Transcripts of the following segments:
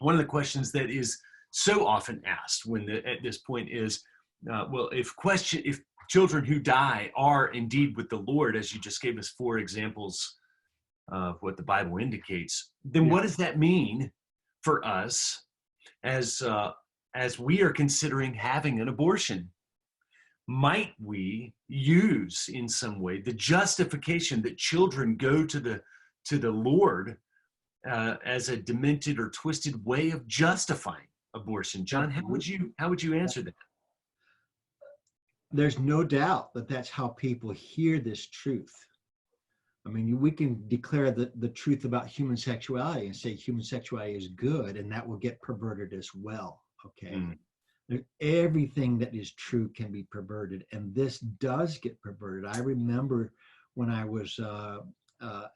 one of the questions that is so often asked at this point is, well, if children who die are indeed with the Lord, as you just gave us 4 examples of what the Bible indicates, then Yeah. what does that mean for us as we are considering having an abortion? Might we use in some way the justification that children go to the Lord as a demented or twisted way of justifying abortion? John, Absolutely. how would you answer that? There's no doubt that that's how people hear this truth. I mean, we can declare the truth about human sexuality and say human sexuality is good, and that will get perverted as well. Okay. Mm. Everything that is true can be perverted, and this does get perverted. I remember when I was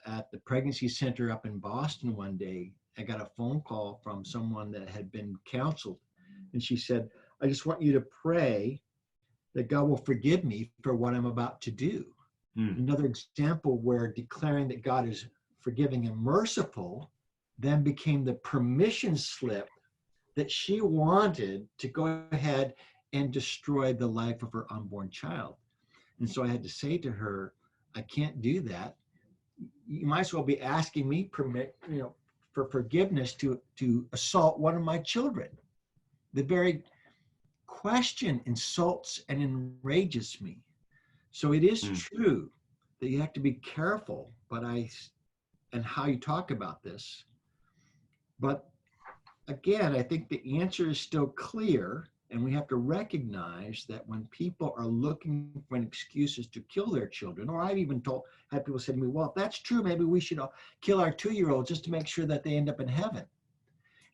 at the pregnancy center up in Boston one day, I got a phone call from someone that had been counseled, and she said, I just want you to pray that God will forgive me for what I'm about to do. Mm. Another example where declaring that God is forgiving and merciful then became the permission slip that she wanted to go ahead and destroy the life of her unborn child. And so I had to say to her, I can't do that. You might as well be asking me for forgiveness to assault one of my children. The very question insults and enrages me. So it is true that you have to be careful, and how you talk about this. But again, I think the answer is still clear, and we have to recognize that when people are looking for excuses to kill their children, or I've even had people say to me, well, if that's true, maybe we should kill our 2-year-old just to make sure that they end up in heaven.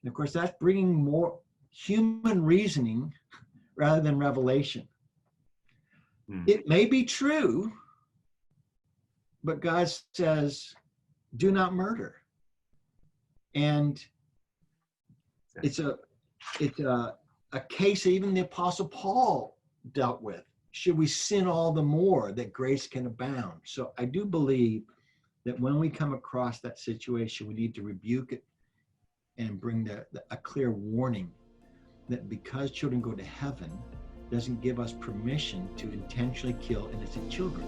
And of course, that's bringing more human reasoning rather than revelation. It may be true, but God says, do not murder. And it's a case that even the Apostle Paul dealt with. Should we sin all the more that grace can abound? So I do believe that when we come across that situation, we need to rebuke it and bring a clear warning that because children go to heaven, doesn't give us permission to intentionally kill innocent children.